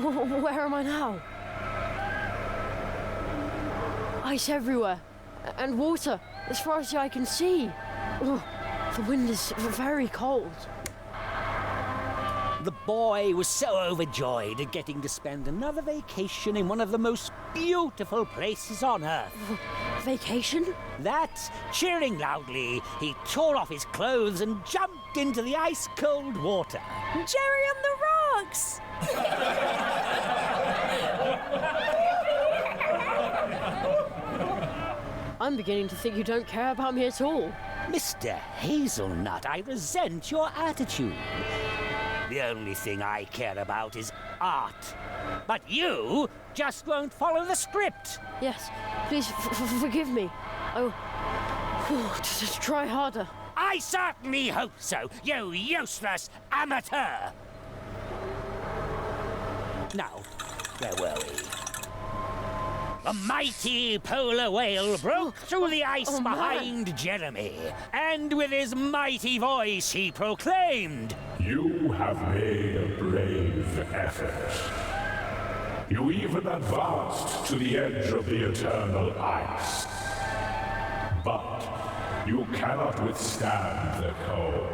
Where am I now? Ice everywhere, and water as far as the eye can see. The wind is very cold. The boy was so overjoyed at getting to spend another vacation in one of the most beautiful places on Earth. Vacation? That, cheering loudly, he tore off his clothes and jumped into the ice-cold water. Jerry on the rocks! I'm beginning to think you don't care about me at all. Mr. Hazelnut, I resent your attitude. The only thing I care about is art. But you just won't follow the script. Yes, please forgive me. Oh, just try harder. I certainly hope so, you useless amateur! Now, where were we? A mighty polar whale broke through the ice behind Jeremy, and with his mighty voice he proclaimed, "You have made a brave effort. You even advanced to the edge of the eternal ice. But you cannot withstand the cold.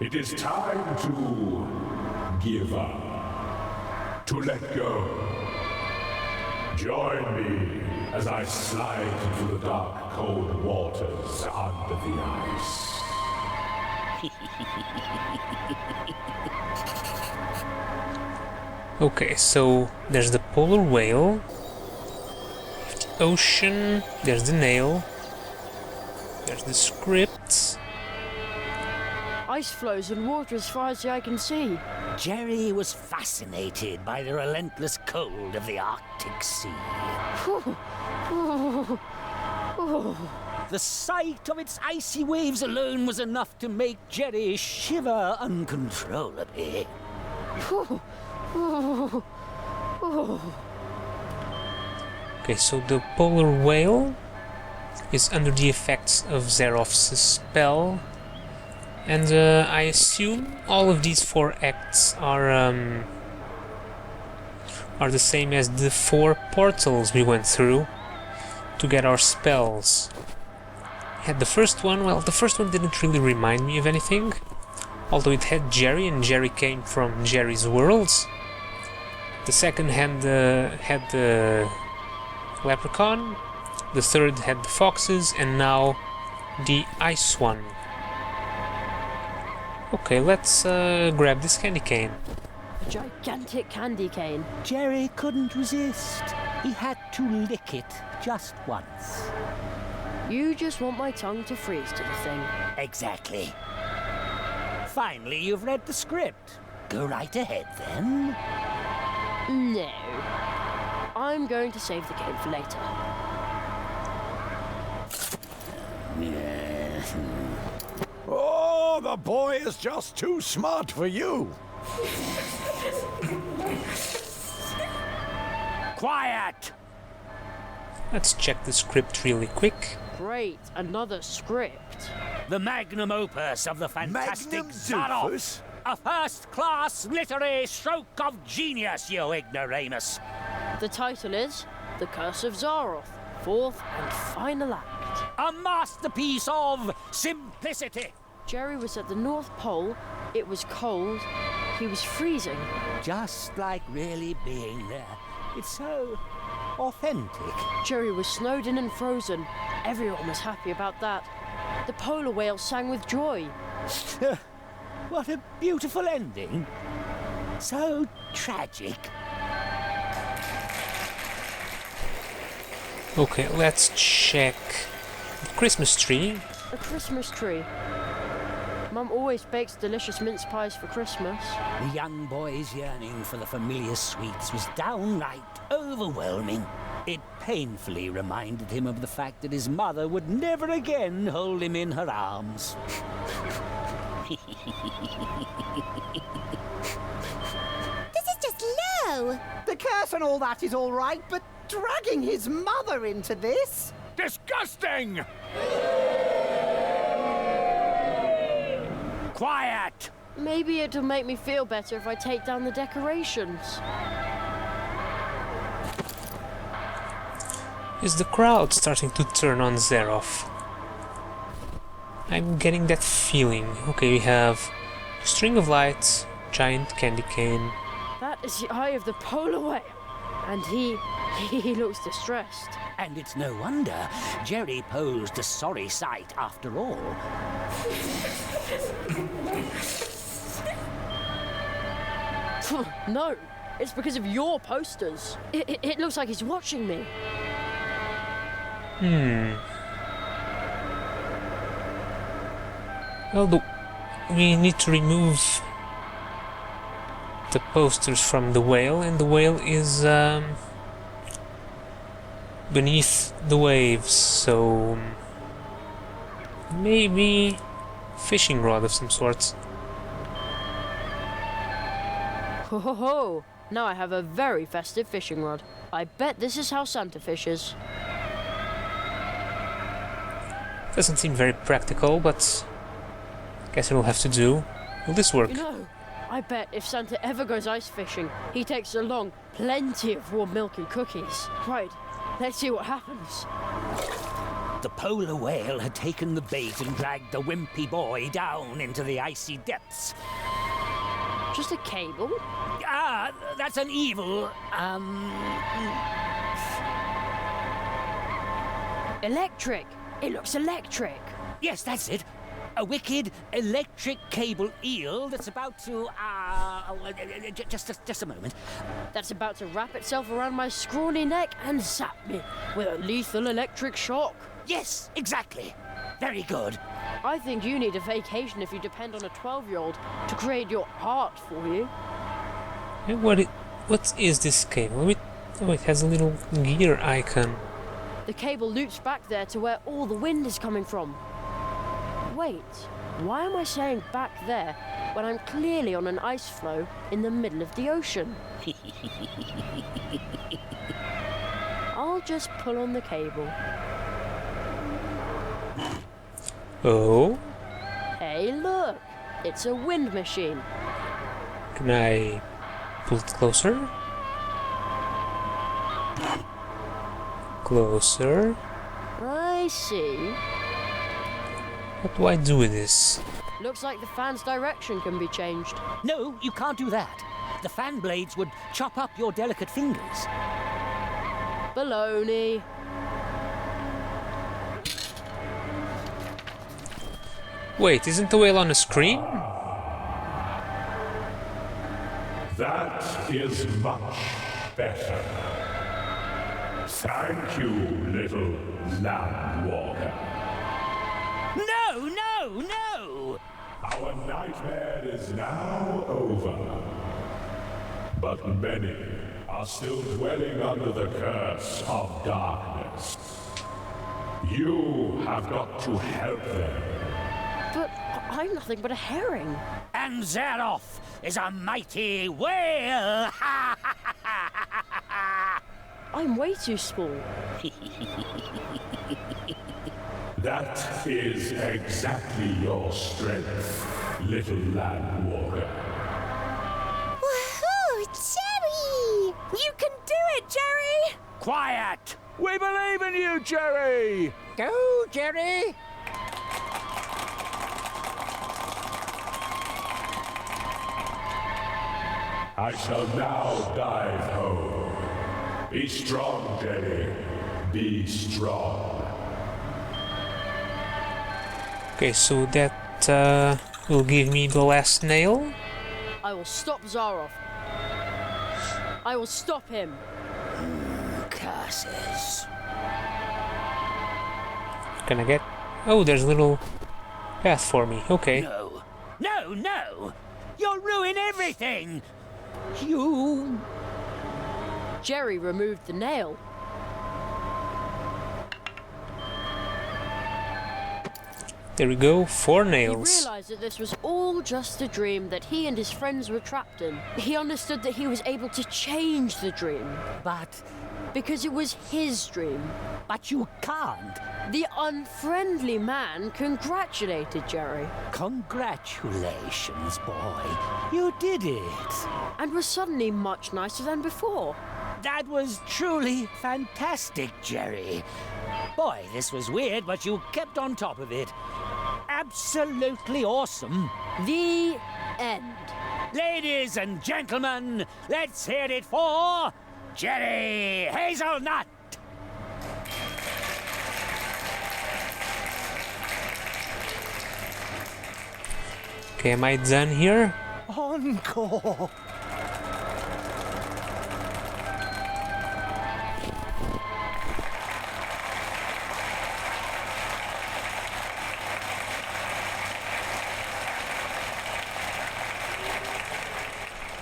It is time to give up, to let go. Join me as I slide into the dark, cold waters under the ice." Okay, so there's the polar whale, the ocean, there's the nail, there's the script. Ice flows and water as far as the eye can see. Jerry was fascinated by the relentless cold of the Arctic Sea. The sight of its icy waves alone was enough to make Jerry shiver uncontrollably. Okay, so the polar whale is under the effects of Zerof's spell, and I assume all of these 4 acts are the same as the 4 portals we went through to get our spells. And the first one, well, the first one didn't really remind me of anything, although it had Jerry, and Jerry came from Jerry's worlds. The second had the leprechaun, the third had the foxes, and now the ice one. Okay, let's grab this candy cane. A gigantic candy cane. Jerry couldn't resist. He had to lick it just once. You just want my tongue to freeze to the thing. Exactly. Finally, you've read the script. Go right ahead, then. No. I'm going to save the game for later. Oh, the boy is just too smart for you. Quiet! Let's check the script really quick. Great, another script. The magnum opus of the fantastic Magnum Zaroff. doofus? A first-class literary stroke of genius, you ignoramus. The title is The Curse of Zaroff, 4th and final act. A masterpiece of simplicity. Jerry was at the North Pole, it was cold, he was freezing. Just like really being there. It's so authentic. Jerry was snowed in and frozen. Everyone was happy about that. The polar whale sang with joy. What a beautiful ending. So tragic. Okay, let's check the Christmas tree. A Christmas tree. Mum always bakes delicious mince pies for Christmas. The young boy's yearning for the familiar sweets was downright overwhelming. It painfully reminded him of the fact that his mother would never again hold him in her arms. This is just low! The curse and all that is all right, but dragging his mother into this? Disgusting! Quiet! maybe it'll make me feel better if I take down the decorations. Is the crowd starting to turn on Zeroff? I'm getting that feeling. Okay, we have a string of lights, giant candy cane. That is the eye of the polar whale. And he looks distressed. And it's no wonder Jerry posed a sorry sight after all. No, it's because of your posters. It looks like he's watching me. Well, we need to remove the posters from the whale, and the whale is beneath the waves, so maybe fishing rod of some sort. Ho ho ho! Now I have a very festive fishing rod. I bet this is how Santa fishes. Doesn't seem very practical, but guess it'll have to do. Will this work? You know, I bet if Santa ever goes ice fishing, he takes along plenty of warm milk and cookies. Right, let's see what happens. The polar whale had taken the bait and dragged the wimpy boy down into the icy depths. Just a cable? Ah, that's an evil, Electric! It looks electric! yes, that's it. A wicked electric cable eel that's about to, just a moment. That's about to wrap itself around my scrawny neck and zap me with a lethal electric shock. Yes, exactly. Very good. I think you need a vacation if you depend on a 12-year-old to create your art for you. And what is this cable? Oh, it has a little gear icon. The cable loops back there to where all the wind is coming from. Wait, why am I saying back there when I'm clearly on an ice floe in the middle of the ocean? I'll just pull on the cable. Oh, Hey, look! It's a wind machine. can I pull it closer? Closer. I see. What do I do with this? Looks like the fan's direction can be changed. No, you can't do that. The fan blades would chop up your delicate fingers. Baloney. Wait, isn't the whale on a screen? That is much better. Thank you, little land walker. No, no, no! Our nightmare is now over. But many are still dwelling under the curse of darkness. You have got to help them. But I'm nothing but a herring. And Zeroff is a mighty whale! I'm way too small. That is exactly your strength, little land walker. Woohoo! Jerry! You can do it, Jerry! Quiet! We believe in you, Jerry! Go, Jerry! I shall now dive home. Be strong, Jerry. Be strong. Okay, so that will give me the last nail. I will stop Zaroff. I will stop him. Curses. Can I get... Oh, there's a little path for me. Okay. No, no, no! You'll ruin everything! You... Jerry removed the nail. There we go, 4 He nails. realized that this was all just a dream that he and his friends were trapped in. He understood that he was able to change the dream. But... because it was his dream. But you can't. The unfriendly man congratulated Jerry Congratulations, boy. You did it. and was suddenly much nicer than before. That was truly fantastic, Jerry. Boy, this was weird, but you kept on top of it. Absolutely awesome. The end. Ladies and gentlemen, let's hear it for Jerry Hazelnut. Okay, am I done here? Encore.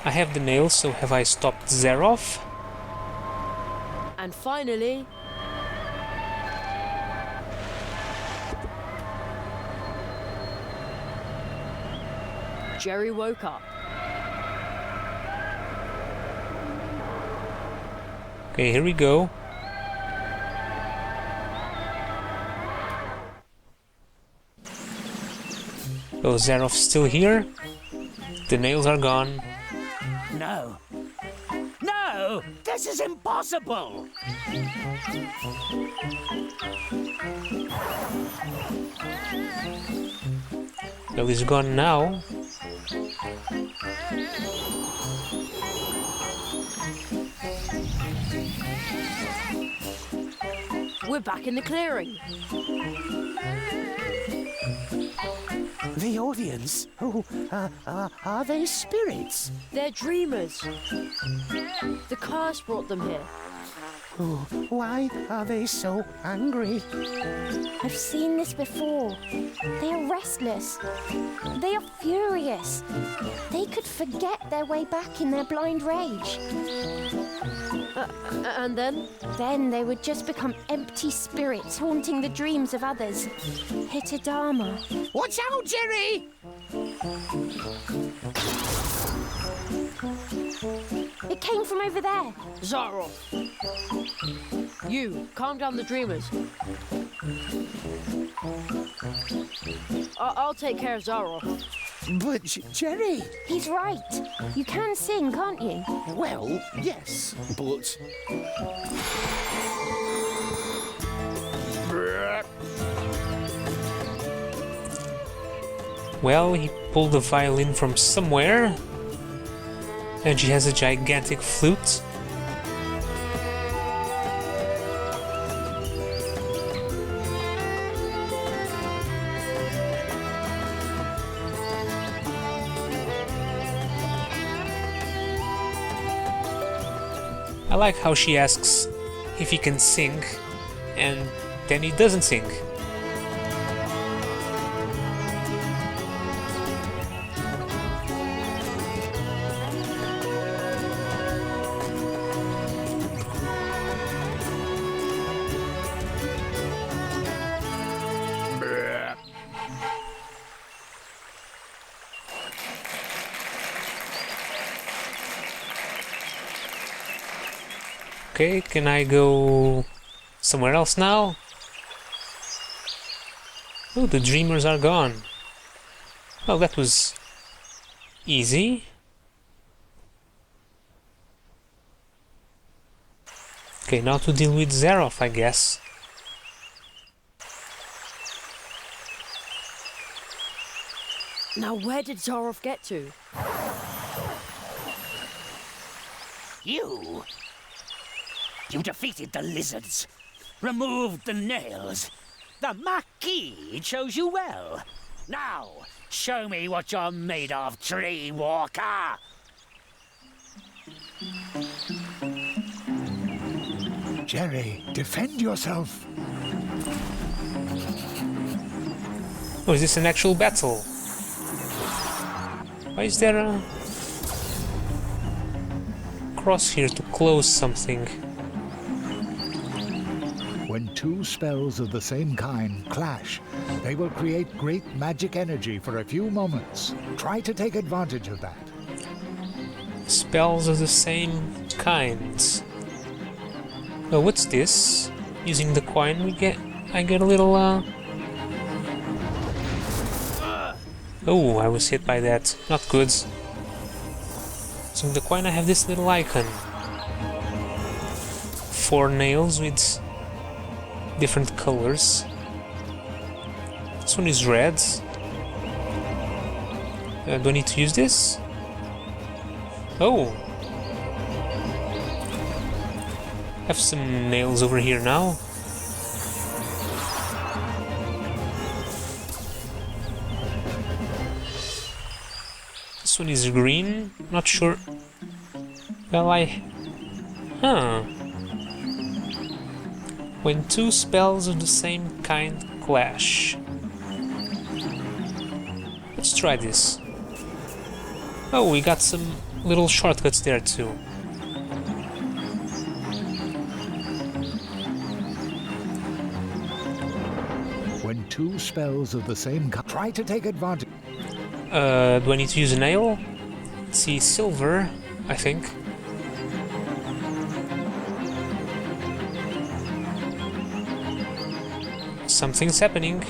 I have the nails, so have I stopped Zeroff? And finally, Jerry woke up. Okay, here we go. Oh, Zeroff's still here. The nails are gone. No. No! This is impossible! Well, he's gone now. We're back in the clearing. The audience? Oh, are they spirits? They're dreamers. The curse brought them here. Oh, why are they so angry? I've seen this before. They are restless. They are furious. They could forget their way back in their blind rage. And then? Then they would just become empty spirits haunting the dreams of others. Hitadama. Watch out, Jerry! It came from over there. Zaroff. You, calm down the dreamers. I'll take care of Zaroff. But, Jerry... He's right. You can sing, can't you? Well, yes, but... Well, he pulled the violin from somewhere. And she has a gigantic flute. I like how she asks if he can sing, and then he doesn't sing. Okay, can I go somewhere else now? Oh, the dreamers are gone. Well, that was easy. Okay, now to deal with Zeroff, I guess. Now where did Zaroff get to? You defeated the lizards, removed the nails. The Marquis chose you well. Now, show me what you're made of, Tree Walker. Jerry, defend yourself. Oh, is this an actual battle? Why is there a cross here to close something? When two spells of the same kind clash, they will create great magic energy for a few moments. Try to take advantage of that. Spells of the same kind. Oh, what's this? Using the coin I get a little Oh, I was hit by that. Not good. So in the coin I have this little icon. 4 nails with different colors. This one is red. Do I need to use this? Oh! I have some nails over here now. This one is green, not sure. Well, Huh. When 2 spells of the same kind clash. Let's try this. Oh, we got some little shortcuts there too. When 2 spells of the same kind, try to take advantage. Do I need to use a nail? Let's see, silver, I think. Something's happening.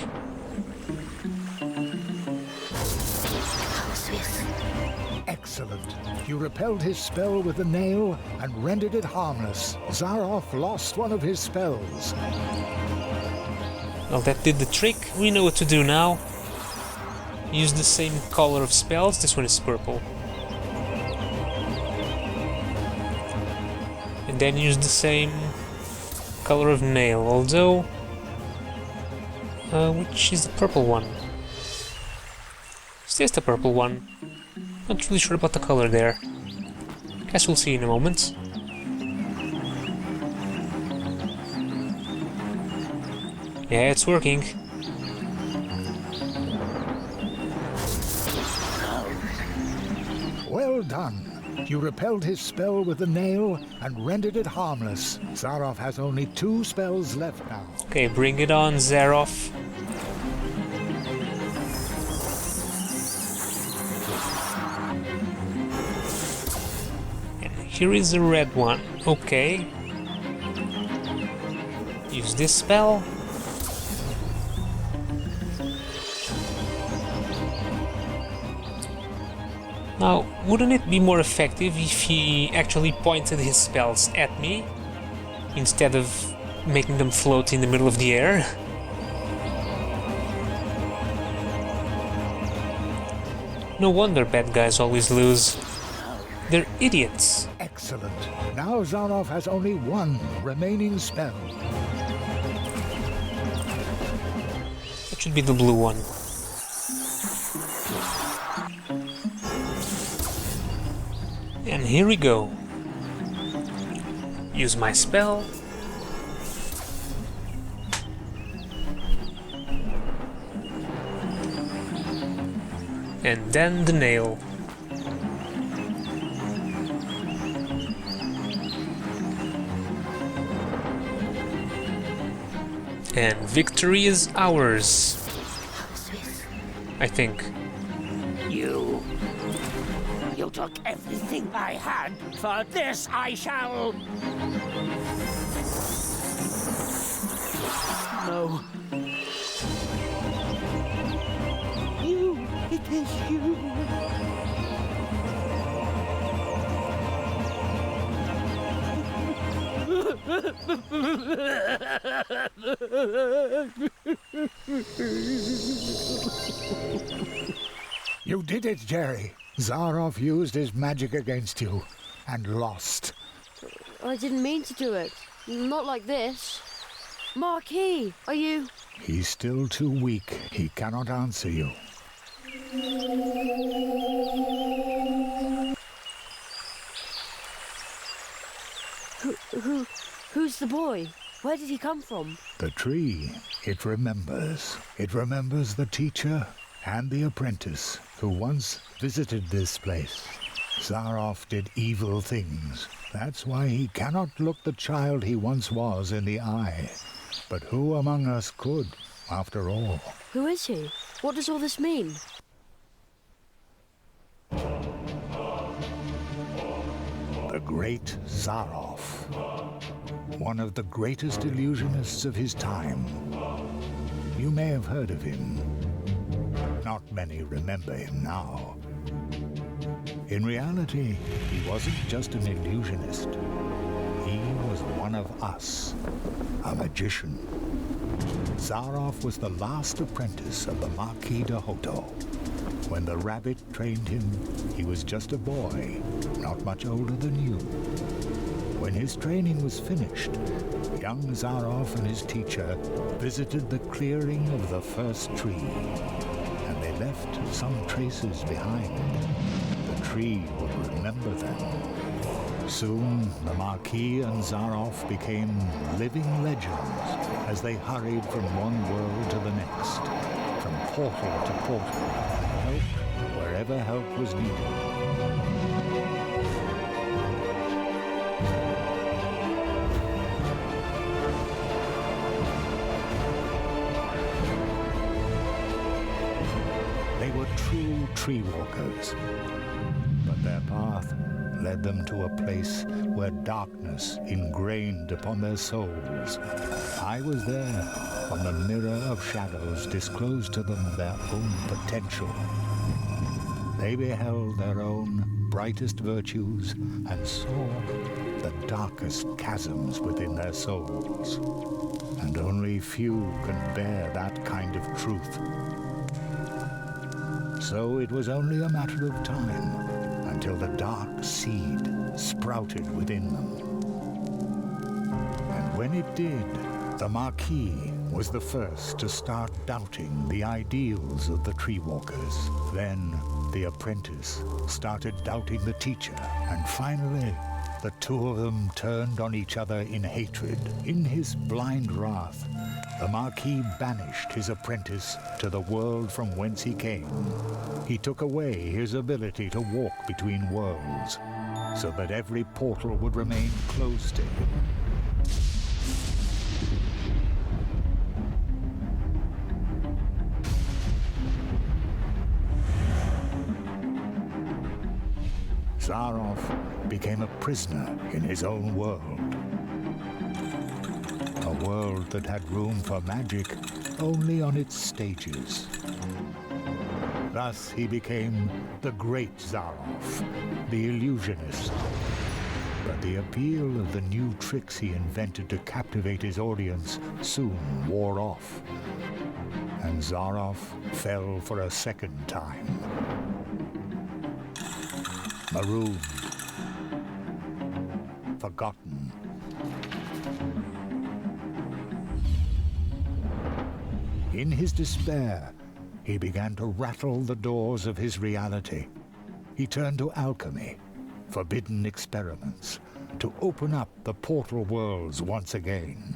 Excellent. You repelled his spell with a nail and rendered it harmless. Zaroff lost one of his spells. Well, that did the trick. We know what to do now. Use the same color of spells. This one is purple. And then use the same color of nail, although... which is the purple one? Is this the purple one? Not really sure about the color there. Guess we'll see in a moment. Yeah, it's working. Well done. You repelled his spell with a nail and rendered it harmless. Zaroff has only 2 spells left now. Okay, bring it on, Zaroff. And here is a red one. Okay. Use this spell. Now, wouldn't it be more effective if he actually pointed his spells at me, instead of making them float in the middle of the air? No wonder bad guys always lose. They're idiots. Excellent. Now Zaroff has only 1 remaining spell. That should be the blue one. And here we go. Use my spell. And then the nail. And victory is ours. I think. You took everything I had. For this I shall... No. You. It is you. You did it, Jerry. Zaroff used his magic against you and lost. I didn't mean to do it. Not like this. Marquis, are you... He's still too weak. He cannot answer you. Who's the boy? Where did he come from? The tree, it remembers. It remembers the teacher and the apprentice who once visited this place. Zaroff did evil things. That's why he cannot look the child he once was in the eye. But who among us could, after all? Who is he? What does all this mean? The the great Zaroff, one of the greatest illusionists of his time. You may have heard of him. Not many remember him now. In reality, he wasn't just an illusionist. He was one of us, a magician. Zaroff was the last apprentice of the Marquis de Hoto. When the rabbit trained him, he was just a boy, not much older than you. When his training was finished, young Zaroff and his teacher visited the clearing of the first tree, and they left some traces behind. The tree would remember them. Soon, the Marquis and Zaroff became living legends as they hurried from one world to the next, from portal to portal, help wherever help was needed. They were true tree walkers, but their path led them to a place where darkness ingrained upon their souls. I was there when the mirror of shadows disclosed to them their own potential. They beheld their own brightest virtues and saw the darkest chasms within their souls. And only few can bear that kind of truth. So it was only a matter of time until the dark seed sprouted within them. And when it did, the Marquis was the first to start doubting the ideals of the tree walkers. Then the apprentice started doubting the teacher, and finally the two of them turned on each other in hatred. In his blind wrath, the Marquis banished his apprentice to the world from whence he came. He took away his ability to walk between worlds, so that every portal would remain closed to him. Zaroff became a prisoner in his own world. A world that had room for magic only on its stages. Thus he became the great Zaroff, the illusionist. But the appeal of the new tricks he invented to captivate his audience soon wore off, and Zaroff fell for a second time. Marooned, forgotten. In his despair, he began to rattle the doors of his reality. He turned to alchemy, forbidden experiments, to open up the portal worlds once again.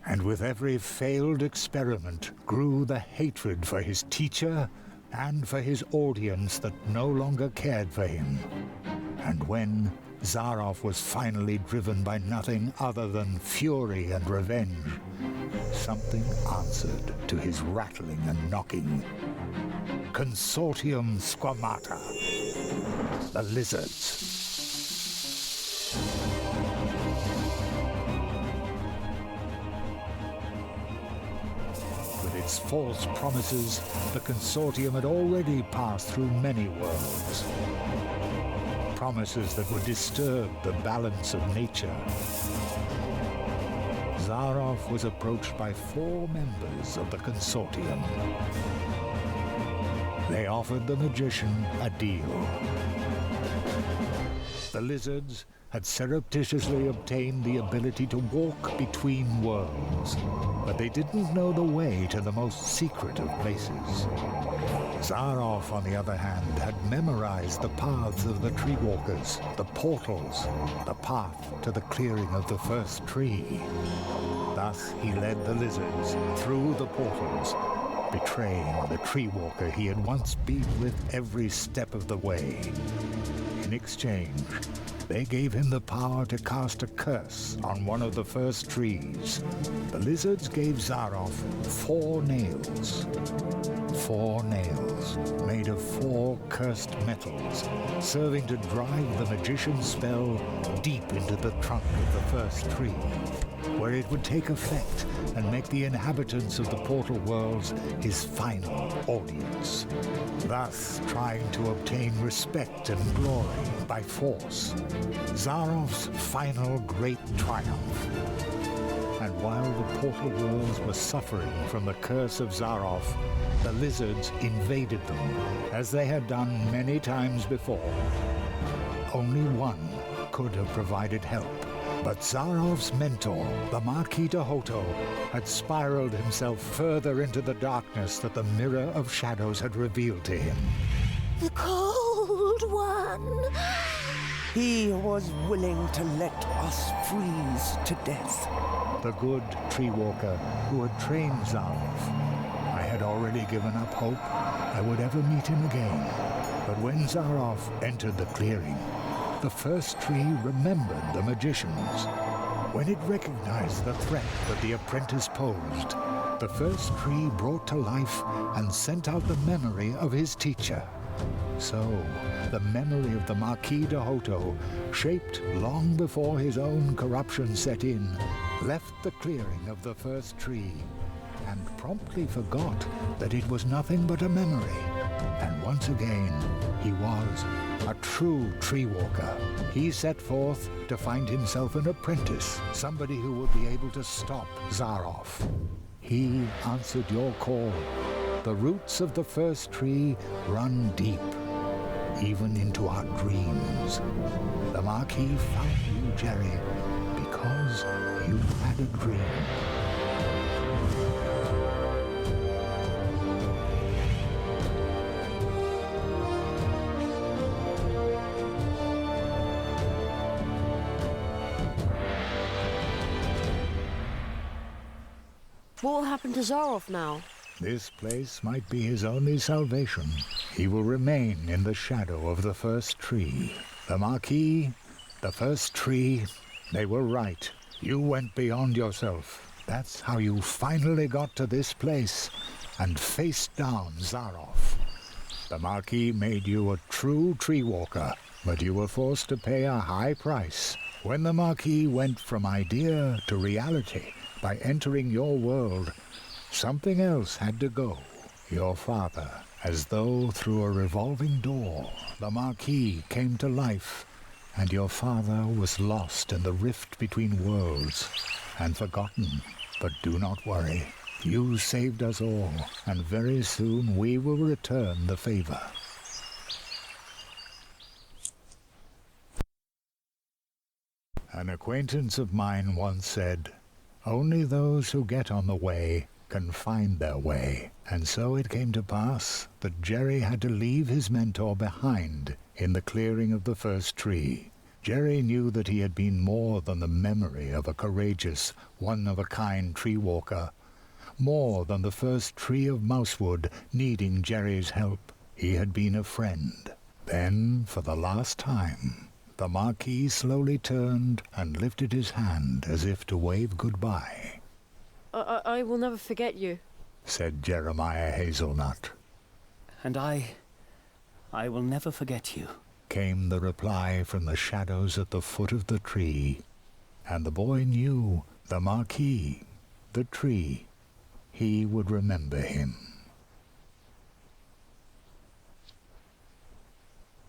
And with every failed experiment grew the hatred for his teacher and for his audience that no longer cared for him. And when Zaroff was finally driven by nothing other than fury and revenge, something answered to his rattling and knocking. Consortium Squamata, the lizards. With its false promises, the Consortium had already passed through many worlds. Promises that would disturb the balance of nature. Zaroff was approached by 4 members of the Consortium. They offered the magician a deal. The lizards had surreptitiously obtained the ability to walk between worlds, but they didn't know the way to the most secret of places. Zaroff, on the other hand, had memorized the paths of the tree walkers, the portals, the path to the clearing of the first tree. Thus he led the lizards through the portals, betraying the tree walker he had once been with every step of the way. In exchange, they gave him the power to cast a curse on one of the first trees. The lizards gave Zaroff 4 nails. 4 nails, made of 4 cursed metals, serving to drive the magician's spell deep into the trunk of the first tree, where it would take effect and make the inhabitants of the portal worlds his final audience, thus trying to obtain respect and glory by force. Zarov's final great triumph. And while the portal worlds were suffering from the curse of Zarov, the lizards invaded them, as they had done many times before. Only one could have provided help, but Zarov's mentor, the Marquis de Hoto, had spiraled himself further into the darkness that the Mirror of Shadows had revealed to him. The Cold One! He was willing to let us freeze to death. The good tree walker who had trained Zarov. I had already given up hope I would ever meet him again. But when Zarov entered the clearing, the first tree remembered the magicians. When it recognized the threat that the apprentice posed, the first tree brought to life and sent out the memory of his teacher. So, the memory of the Marquis de Hoto, shaped long before his own corruption set in, left the clearing of the first tree, and promptly forgot that it was nothing but a memory. And once again, he was a true tree walker. He set forth to find himself an apprentice, somebody who would be able to stop Zarov. He answered your call. The roots of the first tree run deep, even into our dreams. The Marquis found you, Jerry, because you had a dream. What will happen to Zarov now? This place might be his only salvation. He will remain in the shadow of the first tree. The Marquis, the first tree, they were right. You went beyond yourself. That's how you finally got to this place and faced down Zarov. The Marquis made you a true tree walker, but you were forced to pay a high price. When the Marquis went from idea to reality by entering your world, something else had to go. Your father. As though through a revolving door, the Marquis came to life, and your father was lost in the rift between worlds and forgotten. But do not worry. You saved us all, and very soon we will return the favor. An acquaintance of mine once said, "Only those who get on the way can find their way." And so it came to pass that Jerry had to leave his mentor behind in the clearing of the first tree. Jerry knew that he had been more than the memory of a courageous, one-of-a-kind tree walker, more than the first tree of Mousewood needing Jerry's help. He had been a friend. Then, for the last time, the Marquis slowly turned and lifted his hand as if to wave goodbye. I will never forget you, said Jeremiah Hazelnut. And I will never forget you, came the reply from the shadows at the foot of the tree. And the boy knew the Marquis, the tree. He would remember him.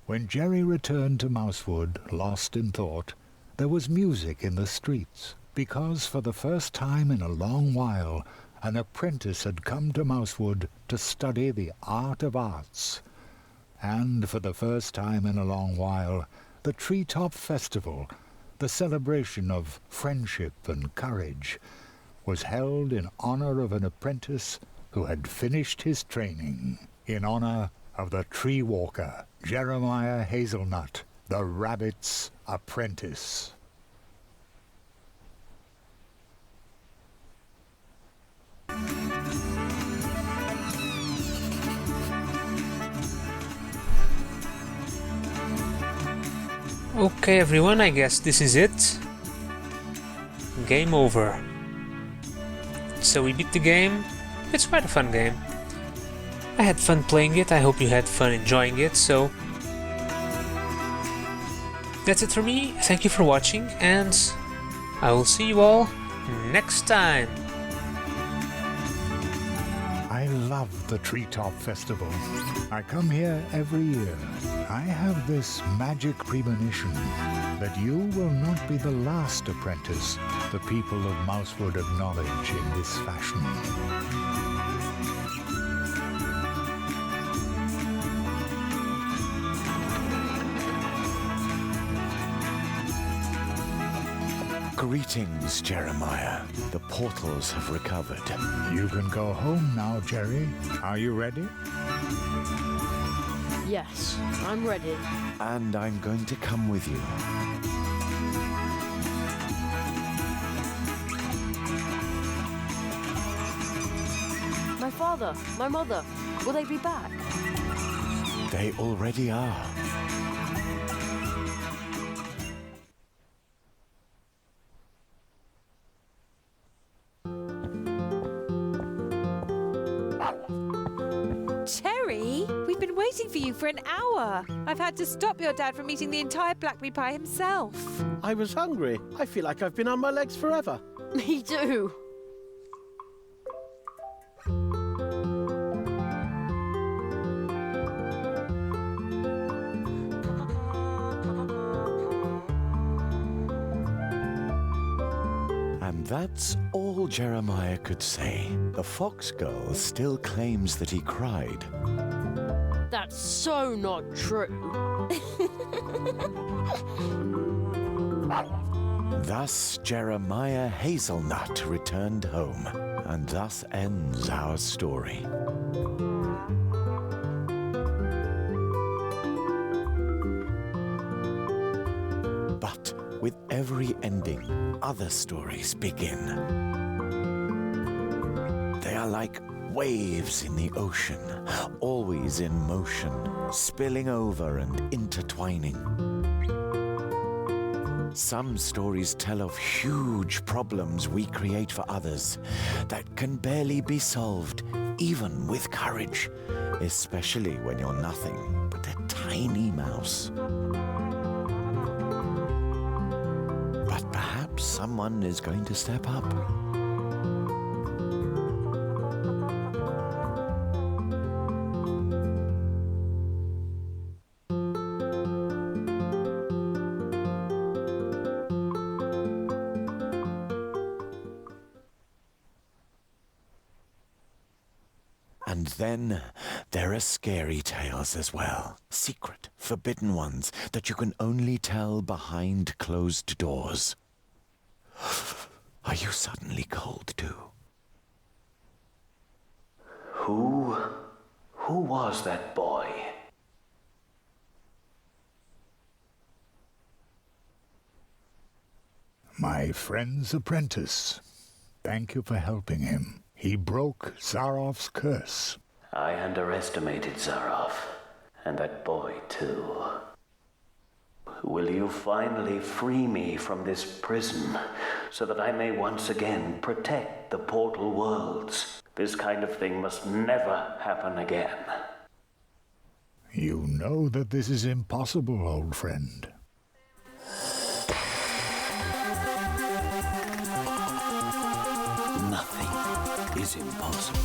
When Jerry returned to Mousewood, lost in thought, there was music in the streets, because for the first time in a long while, an apprentice had come to Mousewood to study the art of arts. And for the first time in a long while, the Treetop Festival, the celebration of friendship and courage, was held in honor of an apprentice who had finished his training, in honor of the tree walker, Jeremiah Hazelnut, the rabbit's apprentice. Okay everyone, I guess this is it. Game over. So we beat the game. It's quite a fun game. I had fun playing it, I hope you had fun enjoying it, so that's it for me. Thank you for watching, and I will see you all next time. I love the Treetop Festival. I come here every year. I have this magic premonition that you will not be the last apprentice the people of Mousewood acknowledge in this fashion. Greetings, Jeremiah. The portals have recovered. You can go home now, Jerry. Are you ready? Yes, I'm ready. And I'm going to come with you. My father, my mother, will they be back? They already are. Cherry, we've been waiting for you for an hour. I've had to stop your dad from eating the entire blackberry pie himself. I was hungry. I feel like I've been on my legs forever. Me too. And that's all Jeremiah could say. The fox girl still claims that he cried. That's so not true. Thus Jeremiah Hazelnut returned home, and thus ends our story. But with every ending, other stories begin. They are like waves in the ocean, always in motion, spilling over and intertwining. Some stories tell of huge problems we create for others that can barely be solved, even with courage, especially when you're nothing but a tiny mouse. But perhaps someone is going to step up. And then there are scary tales as well. Secret, forbidden ones that you can only tell behind closed doors. Are you suddenly cold too? Who was that boy? My friend's apprentice. Thank you for helping him. He broke Zarof's curse. I underestimated Zarof, and that boy too. Will you finally free me from this prison, so that I may once again protect the portal worlds? This kind of thing must never happen again. You know that this is impossible, old friend. Nothing is impossible.